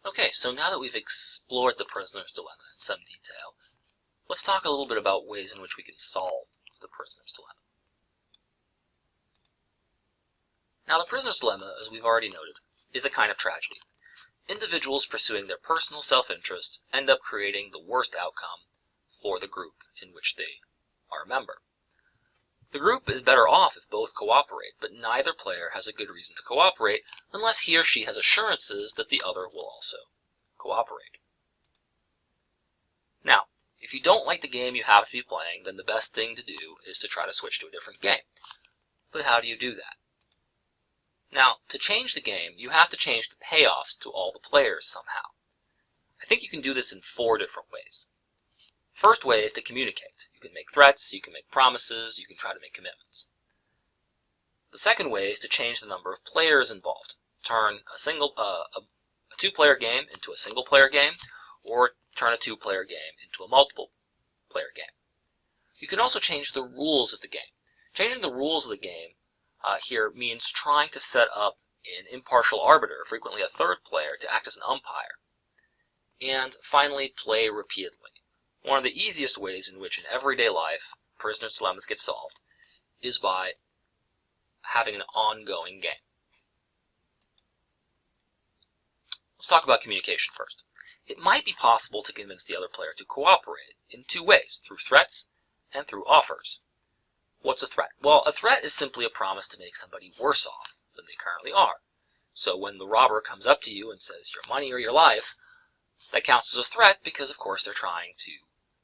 Okay, so now that we've explored the prisoner's dilemma in some detail, let's talk a little bit about ways in which we can solve the prisoner's dilemma. Now, the prisoner's dilemma, as we've already noted, is a kind of tragedy. Individuals pursuing their personal self-interest end up creating the worst outcome for the group in which they are a member. The group is better off if both cooperate, but neither player has a good reason to cooperate unless he or she has assurances that the other will also cooperate. Now, if you don't like the game you happen to be playing, then the best thing to do is to try to switch to a different game. But how do you do that? Now, to change the game, you have to change the payoffs to all the players somehow. I think you can do this in 4 different ways. First way is to communicate. You can make threats, you can make promises, you can try to make commitments. The second way is to change the number of players involved. Turn a 2-player game into a single-player game, or turn a 2-player game into a multiple-player game. You can also change the rules of the game. Changing the rules of the game here means trying to set up an impartial arbiter, frequently a third player, to act as an umpire. And finally, play repeatedly. One of the easiest ways in which in everyday life prisoner's dilemmas get solved is by having an ongoing game. Let's talk about communication first. It might be possible to convince the other player to cooperate in 2 ways, through threats and through offers. What's a threat? Well, a threat is simply a promise to make somebody worse off than they currently are. So when the robber comes up to you and says your money or your life, that counts as a threat because, of course, they're trying to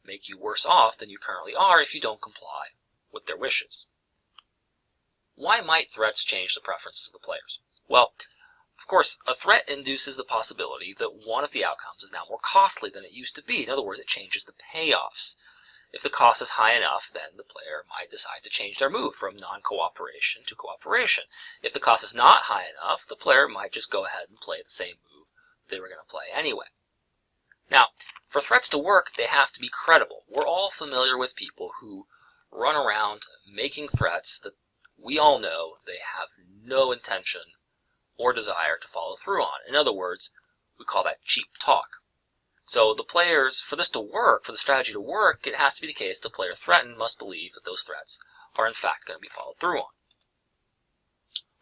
make you worse off than you currently are if you don't comply with their wishes. Why might threats change the preferences of the players? Well, of course, a threat induces the possibility that one of the outcomes is now more costly than it used to be. In other words, it changes the payoffs. If the cost is high enough, then the player might decide to change their move from non-cooperation to cooperation. If the cost is not high enough, the player might just go ahead and play the same move they were going to play anyway. Now, for threats to work, they have to be credible. We're all familiar with people who run around making threats that we all know they have no intention or desire to follow through on. In other words, we call that cheap talk. So the players, for this to work, for the strategy to work, it has to be the case the player threatened must believe that those threats are in fact going to be followed through on.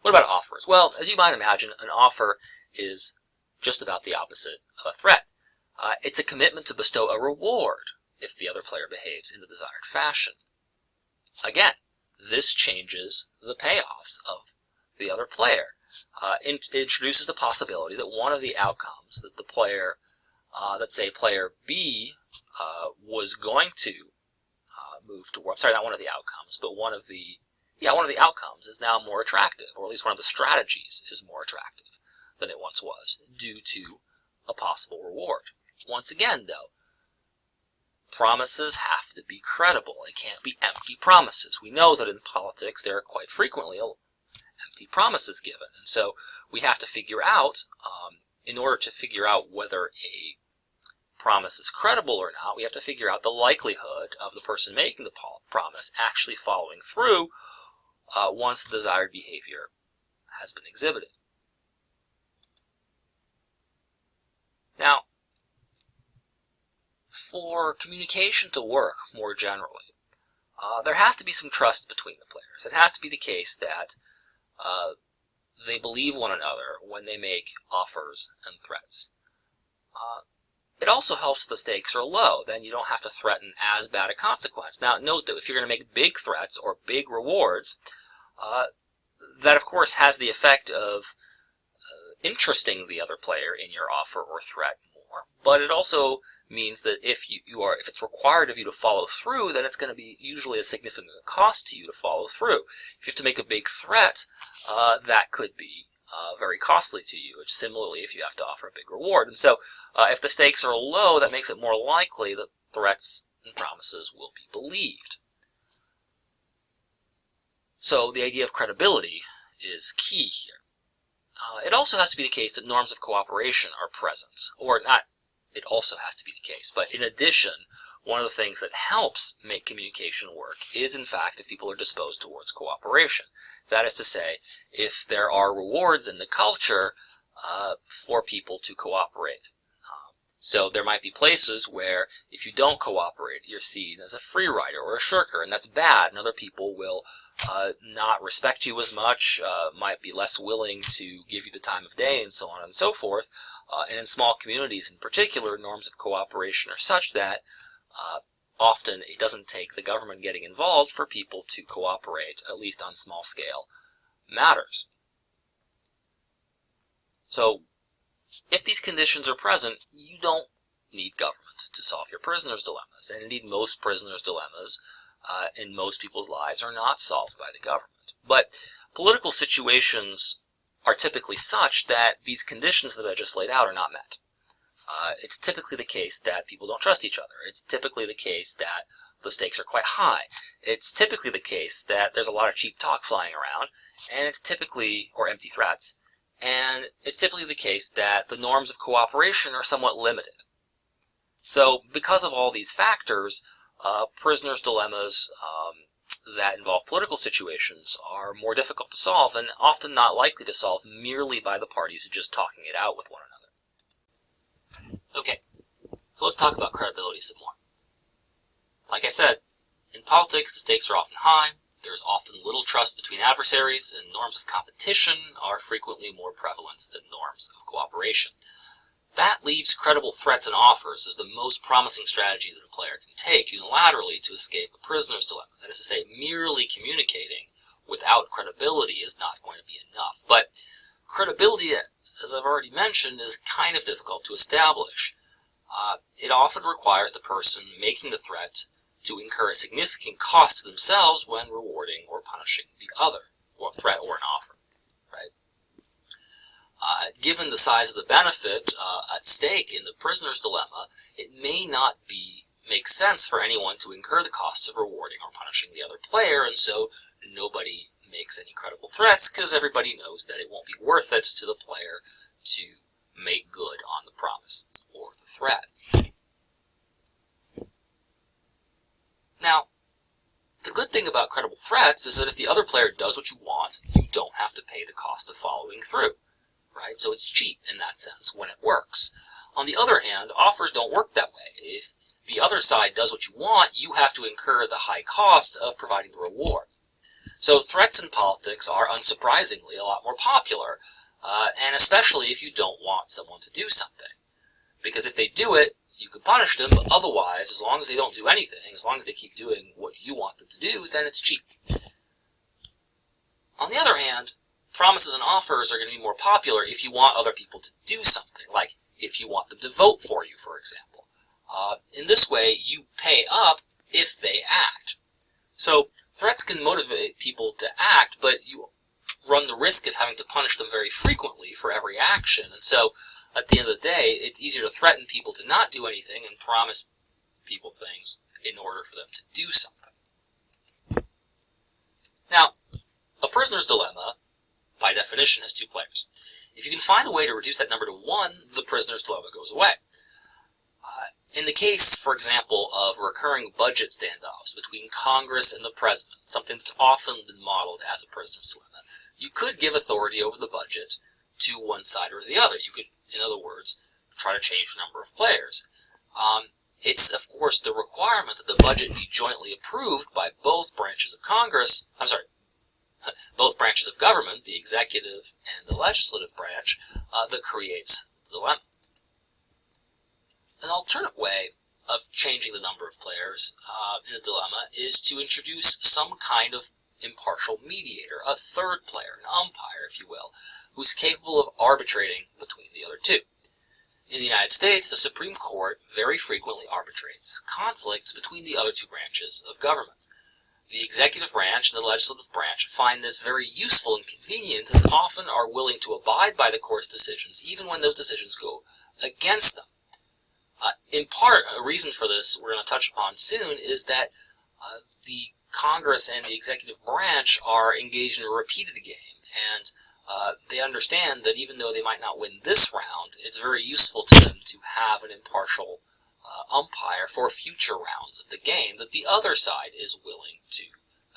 What about offers? Well, as you might imagine, an offer is just about the opposite of a threat. It's a commitment to bestow a reward if the other player behaves in the desired fashion. Again, this changes the payoffs of the other player. It introduces the possibility that one of the outcomes that the player, let's say player B, was going to move toward. Sorry, not one of the outcomes, but one of the outcomes is now more attractive, or at least one of the strategies is more attractive than it once was, due to a possible reward. Once again, though, promises have to be credible. They can't be empty promises. We know that in politics there are quite frequently empty promises given, and so we have to figure out, in order to figure out whether a promise is credible or not, we have to figure out the likelihood of the person making the promise actually following through once the desired behavior has been exhibited. Now, for communication to work more generally, there has to be some trust between the players. It has to be the case that they believe one another when they make offers and threats. It also helps the stakes are low. Then you don't have to threaten as bad a consequence. Now, note that if you're going to make big threats or big rewards, that of course has the effect of interesting the other player in your offer or threat more. But it also means that if it's required of you to follow through, then it's going to be usually a significant cost to you to follow through. If you have to make a big threat, that could be very costly to you. It's similarly if you have to offer a big reward. And so if the stakes are low, that makes it more likely that threats and promises will be believed. So the idea of credibility is key here. It also has to be the case that norms of cooperation are present, or not. It also has to be the case, but in addition, one of the things that helps make communication work is, in fact, if people are disposed towards cooperation. That is to say, if there are rewards in the culture, for people to cooperate. So there might be places where if you don't cooperate, you're seen as a free rider or a shirker, and that's bad, and other people will not respect you as much, might be less willing to give you the time of day, and so on and so forth. And in small communities in particular, norms of cooperation are such that often it doesn't take the government getting involved for people to cooperate, at least on small scale matters. So if these conditions are present, you don't need government to solve your prisoner's dilemmas. And indeed, most prisoner's dilemmas in most people's lives are not solved by the government. But political situations are typically such that these conditions that I just laid out are not met. It's typically the case that people don't trust each other. It's typically the case that the stakes are quite high. It's typically the case that there's a lot of cheap talk flying around, and it's typically, or empty threats, and it's typically the case that the norms of cooperation are somewhat limited. So, because of all these factors, prisoners' dilemmas that involve political situations are more difficult to solve and often not likely to solve merely by the parties just talking it out with one another. Okay, so let's talk about credibility some more. Like I said, in politics the stakes are often high. There is often little trust between adversaries, and norms of competition are frequently more prevalent than norms of cooperation. That leaves credible threats and offers as the most promising strategy that a player can take unilaterally to escape a prisoner's dilemma. That is to say, merely communicating without credibility is not going to be enough. But credibility, as I've already mentioned, is kind of difficult to establish. It often requires the person making the threat to incur a significant cost to themselves when rewarding or punishing the other, or a threat or an offer, right? Given the size of the benefit at stake in the prisoner's dilemma, it may not make sense for anyone to incur the costs of rewarding or punishing the other player, and so nobody makes any credible threats because everybody knows that it won't be worth it to the player to make good on the promise or the threat. Now, the good thing about credible threats is that if the other player does what you want, you don't have to pay the cost of following through, right? So it's cheap in that sense when it works. On the other hand, offers don't work that way. If the other side does what you want, you have to incur the high cost of providing the rewards. So threats in politics are, unsurprisingly, a lot more popular, and especially if you don't want someone to do something. Because if they do it, you can punish them, but otherwise, as long as they don't do anything, as long as they keep doing what you want them to do, then it's cheap. On the other hand, promises and offers are going to be more popular if you want other people to do something, like if you want them to vote for you, for example. In this way, you pay up if they act. So threats can motivate people to act, but you run the risk of having to punish them very frequently for every action, and so at the end of the day, it's easier to threaten people to not do anything and promise people things in order for them to do something. Now, a prisoner's dilemma, by definition, has two players. If you can find a way to reduce that number to one, the prisoner's dilemma goes away. In the case, for example, of recurring budget standoffs between Congress and the President, something that's often been modeled as a prisoner's dilemma, you could give authority over the budget to one side or the other. You could, in other words, try to change the number of players. It's, of course, the requirement that the budget be jointly approved by both branches of Congress, both branches of government, the executive and the legislative branch, that creates the dilemma. An alternate way of changing the number of players in a dilemma is to introduce some kind of impartial mediator, a third player, an umpire, if you will, who's capable of arbitrating between the other two. In the United States, the Supreme Court very frequently arbitrates conflicts between the other two branches of government. The executive branch and the legislative branch find this very useful and convenient, and often are willing to abide by the court's decisions, even when those decisions go against them. In part, a reason for this we're going to touch upon soon is that the Congress and the executive branch are engaged in a repeated game, and they understand that even though they might not win this round, it's very useful to them to have an impartial umpire for future rounds of the game that the other side is willing to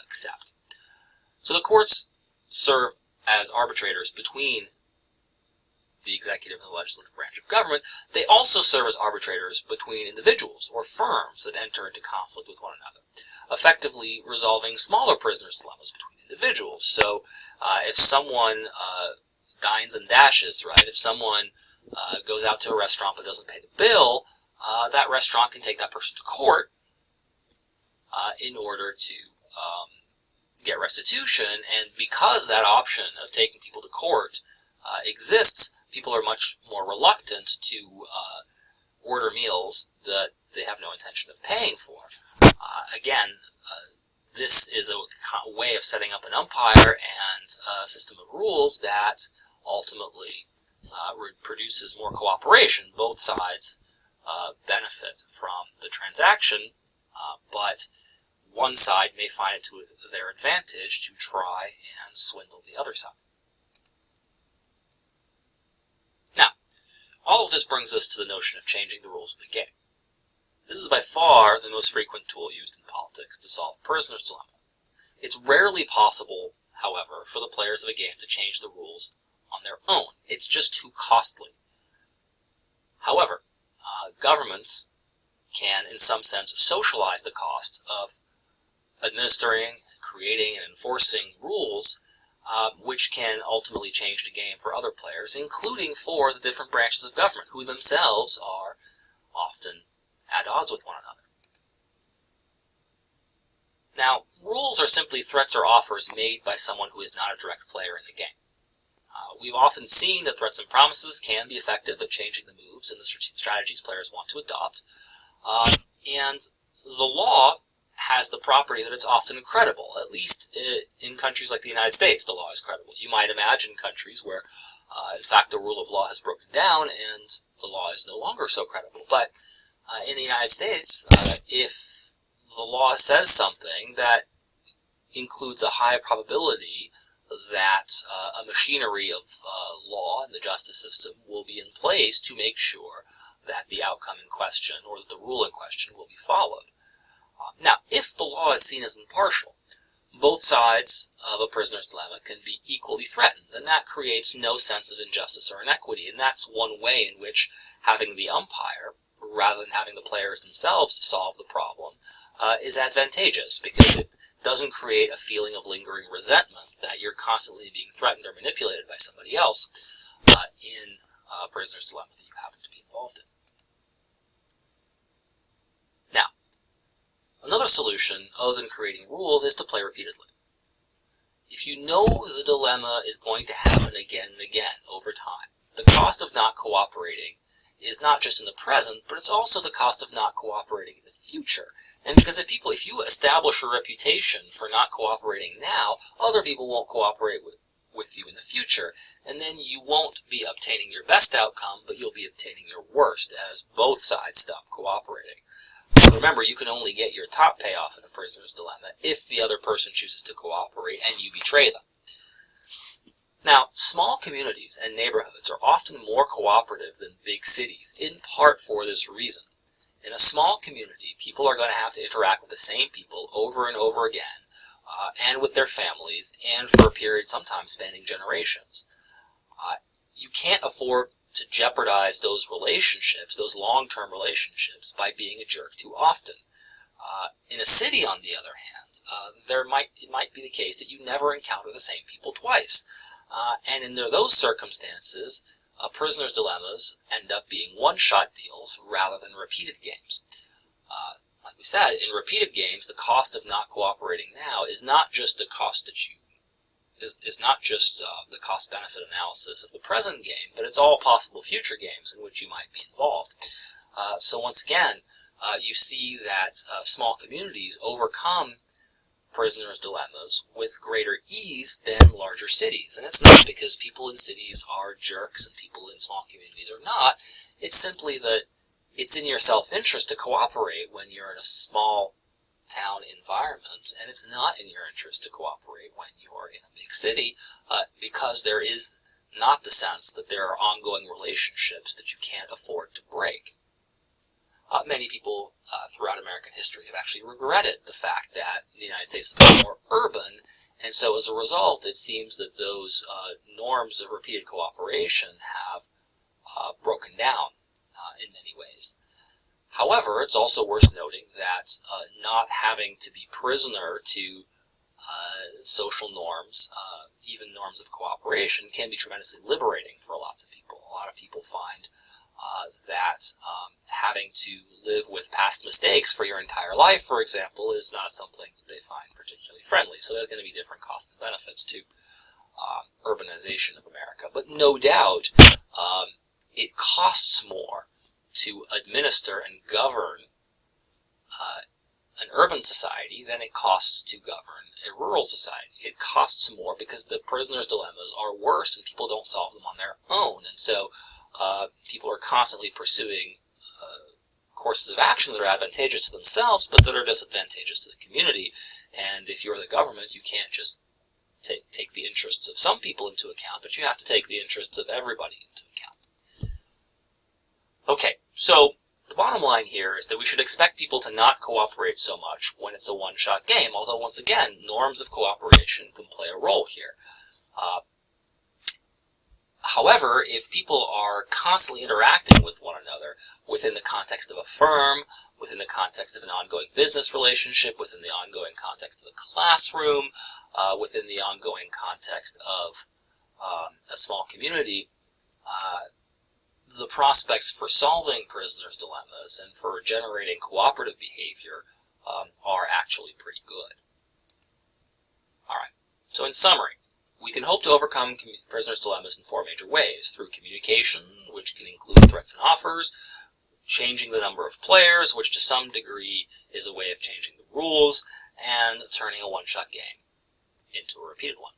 accept. So the courts serve as arbitrators between the executive and the legislative branch of government, they also serve as arbitrators between individuals or firms that enter into conflict with one another, effectively resolving smaller prisoners' dilemmas between individuals. So if someone dines and dashes, right, if someone goes out to a restaurant but doesn't pay the bill, that restaurant can take that person to court in order to get restitution, and because that option of taking people to court exists, people are much more reluctant to order meals that they have no intention of paying for. Again, this is a way of setting up an umpire and a system of rules that ultimately produces more cooperation. Both sides benefit from the transaction, but one side may find it to their advantage to try and swindle the other side. Now, all of this brings us to the notion of changing the rules of the game. This is by far the most frequent tool used in politics to solve prisoner's dilemma. It's rarely possible, however, for the players of a game to change the rules on their own. It's just too costly. However, governments can, in some sense, socialize the cost of administering, creating, and enforcing rules which can ultimately change the game for other players, including for the different branches of government, who themselves are often at odds with one another. Now, rules are simply threats or offers made by someone who is not a direct player in the game. We've often seen that threats and promises can be effective at changing the moves and the strategies players want to adopt, and the law has the property that it's often credible. At least in countries like the United States, the law is credible. You might imagine countries where, in fact, the rule of law has broken down and the law is no longer so credible. But in the United States, if the law says something that includes a high probability that a machinery of law and the justice system will be in place to make sure that the outcome in question or that the rule in question will be followed. Now, if the law is seen as impartial, both sides of a prisoner's dilemma can be equally threatened, and that creates no sense of injustice or inequity, and that's one way in which having the umpire, rather than having the players themselves solve the problem, is advantageous, because it doesn't create a feeling of lingering resentment that you're constantly being threatened or manipulated by somebody else in a prisoner's dilemma that you happen to be involved in. Now, another solution, other than creating rules, is to play repeatedly. If you know the dilemma is going to happen again and again over time, the cost of not cooperating is not just in the present, but it's also the cost of not cooperating in the future. And because if you establish a reputation for not cooperating now, other people won't cooperate with you in the future, and then you won't be obtaining your best outcome, but you'll be obtaining your worst as both sides stop cooperating. Remember, you can only get your top payoff in a prisoner's dilemma if the other person chooses to cooperate and you betray them. Now, small communities and neighborhoods are often more cooperative than big cities, in part for this reason. In a small community, people are going to have to interact with the same people over and over again, and with their families, and for a period sometimes spanning generations. You can't afford to jeopardize those relationships, those long-term relationships, by being a jerk too often. In a city, on the other hand, it might be the case that you never encounter the same people twice. And in those circumstances, prisoner's dilemmas end up being one-shot deals rather than repeated games. Like we said, in repeated games, the cost of not cooperating now is not just the cost that is not just the cost-benefit analysis of the present game, but it's all possible future games in which you might be involved. So once again, you see that small communities overcome prisoners' dilemmas with greater ease than larger cities. And it's not because people in cities are jerks and people in small communities are not. It's simply that it's in your self-interest to cooperate when you're in a small town environment, and it's not in your interest to cooperate when you're in a big city, because there is not the sense that there are ongoing relationships that you can't afford to break. Many people throughout American history have actually regretted the fact that the United States is more urban, and so as a result, it seems that those norms of repeated cooperation have broken down in many ways. However, it's also worth noting that not having to be prisoner to social norms, even norms of cooperation, can be tremendously liberating for lots of people. A lot of people find that having to live with past mistakes for your entire life, for example, is not something that they find particularly friendly. So there's going to be different costs and benefits to urbanization of America. But no doubt, it costs more to administer and govern an urban society than it costs to govern a rural society. It costs more because the prisoner's dilemmas are worse and people don't solve them on their own. And so people are constantly pursuing courses of action that are advantageous to themselves, but that are disadvantageous to the community. And if you're the government, you can't just take the interests of some people into account, but you have to take the interests of everybody into account. Okay, so the bottom line here is that we should expect people to not cooperate so much when it's a one-shot game, although once again, norms of cooperation can play a role here. However, if people are constantly interacting with one another within the context of a firm, within the context of an ongoing business relationship, within the ongoing context of a classroom, within the ongoing context of a small community, the prospects for solving prisoners' dilemmas and for generating cooperative behavior are actually pretty good. All right, so in summary, we can hope to overcome prisoners' dilemmas in four major ways: through communication, which can include threats and offers; changing the number of players, which to some degree is a way of changing the rules; and turning a one-shot game into a repeated one.